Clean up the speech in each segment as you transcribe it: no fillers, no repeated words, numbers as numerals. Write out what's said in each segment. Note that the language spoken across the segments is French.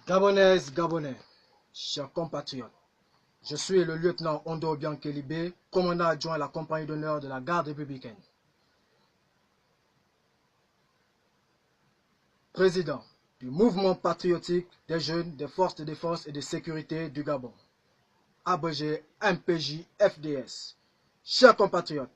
Gabonaises, Gabonais, chers compatriotes, je suis le lieutenant Ondo Biankelibé, commandant adjoint à la compagnie d'honneur de la garde républicaine. Président du mouvement patriotique des jeunes des forces de défense et de sécurité du Gabon, abrégé MPJ-FDS. Chers compatriotes,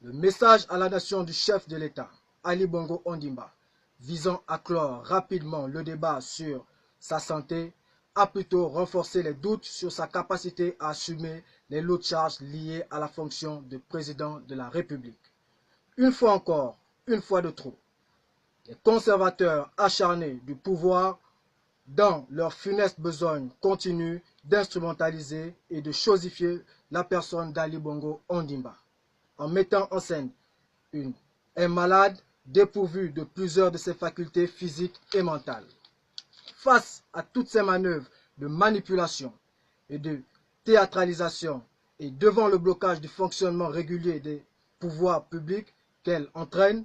le message à la nation du chef de l'État, Ali Bongo Ondimba, visant à clore rapidement le débat sur sa santé, a plutôt renforcé les doutes sur sa capacité à assumer les lourdes charges liées à la fonction de président de la République. Une fois encore, une fois de trop, les conservateurs acharnés du pouvoir, dans leur funeste besogne, continuent d'instrumentaliser et de chosifier la personne d'Ali Bongo Ondimba, en mettant en scène un malade dépourvu de plusieurs de ses facultés physiques et mentales. Face à toutes ces manœuvres de manipulation et de théâtralisation et devant le blocage du fonctionnement régulier des pouvoirs publics qu'elle entraîne,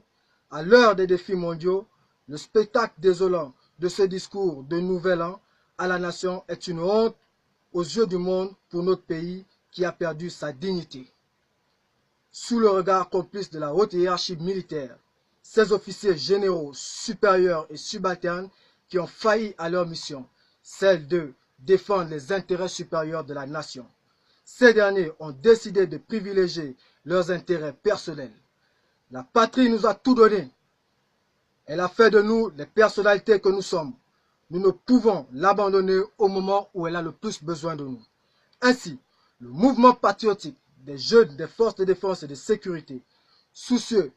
à l'heure des défis mondiaux, le spectacle désolant de ce discours de Nouvel An à la nation est une honte aux yeux du monde pour notre pays qui a perdu sa dignité. Sous le regard complice de la haute hiérarchie militaire, ces officiers généraux, supérieurs et subalternes qui ont failli à leur mission, celle de défendre les intérêts supérieurs de la nation. Ces derniers ont décidé de privilégier leurs intérêts personnels. La patrie nous a tout donné. Elle a fait de nous les personnalités que nous sommes. Nous ne pouvons l'abandonner au moment où elle a le plus besoin de nous. Ainsi, le mouvement patriotique des jeunes des forces de défense et de sécurité, soucieux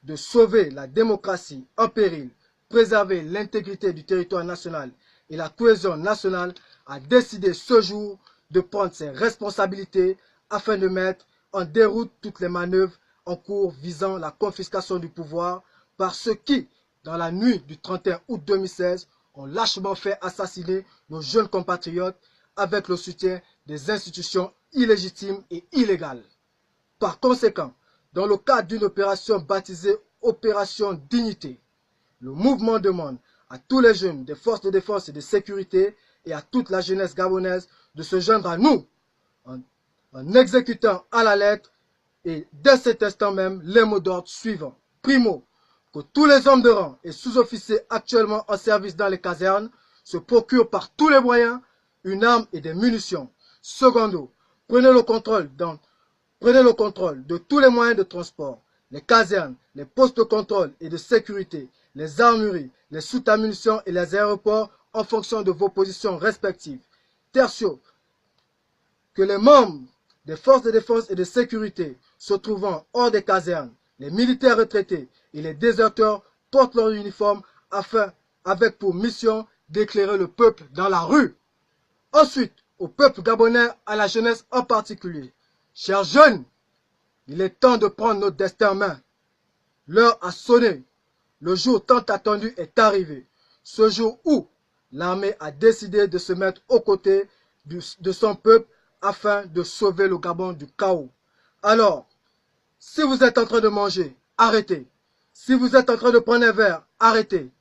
de sauver la démocratie en péril, préserver l'intégrité du territoire national et la cohésion nationale, a décidé ce jour de prendre ses responsabilités afin de mettre en déroute toutes les manœuvres en cours visant la confiscation du pouvoir par ceux qui, dans la nuit du 31 août 2016, ont lâchement fait assassiner nos jeunes compatriotes avec le soutien des institutions illégitimes et illégales. Par conséquent, dans le cadre d'une opération baptisée Opération Dignité, le mouvement demande à tous les jeunes des forces de défense et de sécurité et à toute la jeunesse gabonaise de se joindre à nous en exécutant à la lettre et dès cet instant même les mots d'ordre suivants. Primo, que tous les hommes de rang et sous-officiers actuellement en service dans les casernes se procurent par tous les moyens une arme et des munitions. Secondo, prenez le contrôle de tous les moyens de transport, les casernes, les postes de contrôle et de sécurité, les armureries, les soutes à munitions et les aéroports en fonction de vos positions respectives. Tertio, que les membres des forces de défense et de sécurité se trouvant hors des casernes, les militaires retraités et les déserteurs portent leur uniforme avec pour mission d'éclairer le peuple dans la rue. Ensuite, au peuple gabonais, à la jeunesse en particulier. Chers jeunes, il est temps de prendre notre destin en main. L'heure a sonné. Le jour tant attendu est arrivé. Ce jour où l'armée a décidé de se mettre aux côtés de son peuple afin de sauver le Gabon du chaos. Alors, si vous êtes en train de manger, arrêtez. Si vous êtes en train de prendre un verre, arrêtez.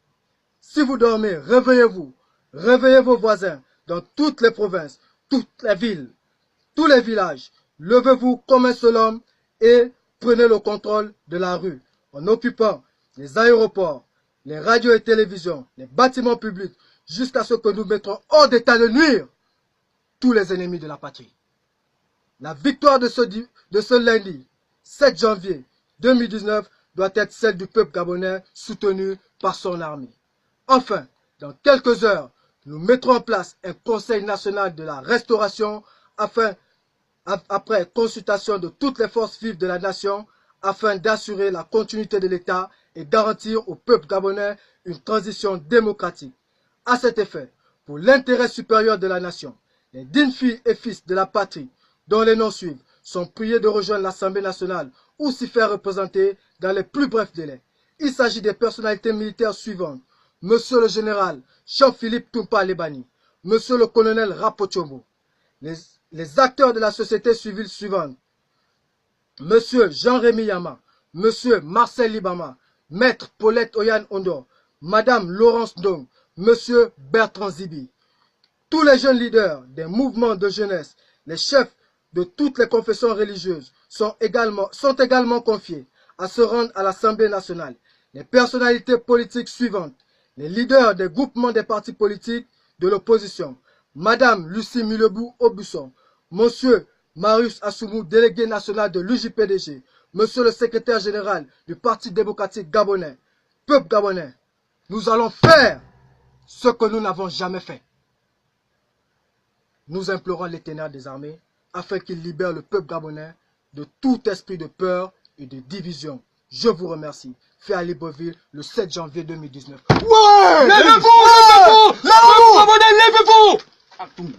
Si vous dormez, réveillez-vous. Réveillez vos voisins dans toutes les provinces, toutes les villes, tous les villages. Levez-vous comme un seul homme et prenez le contrôle de la rue en occupant les aéroports, les radios et télévisions, les bâtiments publics, jusqu'à ce que nous mettrons hors d'état de nuire tous les ennemis de la patrie. La victoire de ce lundi, 7 janvier 2019, doit être celle du peuple gabonais soutenu par son armée. Enfin, dans quelques heures, nous mettrons en place un Conseil national de la restauration après consultation de toutes les forces vives de la nation, afin d'assurer la continuité de l'État et garantir au peuple gabonais une transition démocratique. À cet effet, pour l'intérêt supérieur de la nation, les dignes filles et fils de la patrie, dont les noms suivent, sont priés de rejoindre l'Assemblée nationale ou s'y faire représenter dans les plus brefs délais. Il s'agit des personnalités militaires suivantes. Monsieur le général Jean-Philippe Toumpa Lebani, Monsieur le colonel Rapochombo, les acteurs de la société civile suivante, Monsieur Jean-Rémy Yama, Monsieur Marcel Libama, Maître Paulette Oyan Ondo, Madame Laurence Dong, Monsieur Bertrand Zibi. tous les jeunes leaders des mouvements de jeunesse, les chefs de toutes les confessions religieuses sont également confiés à se rendre à l'Assemblée nationale. Les personnalités politiques suivantes, les leaders des groupements des partis politiques de l'opposition, Madame Lucie Mulebou-Aubusson, Monsieur Marius Assoumou, délégué national de l'UJPDG, Monsieur le secrétaire général du Parti démocratique gabonais, peuple gabonais, nous allons faire ce que nous n'avons jamais fait. Nous implorons l'Éternel des armées afin qu'il libère le peuple gabonais de tout esprit de peur et de division. Je vous remercie. Fait à Libreville le 7 janvier 2019. Ouais! Levez-vous! Levez-vous! Levez-vous! Levez-vous!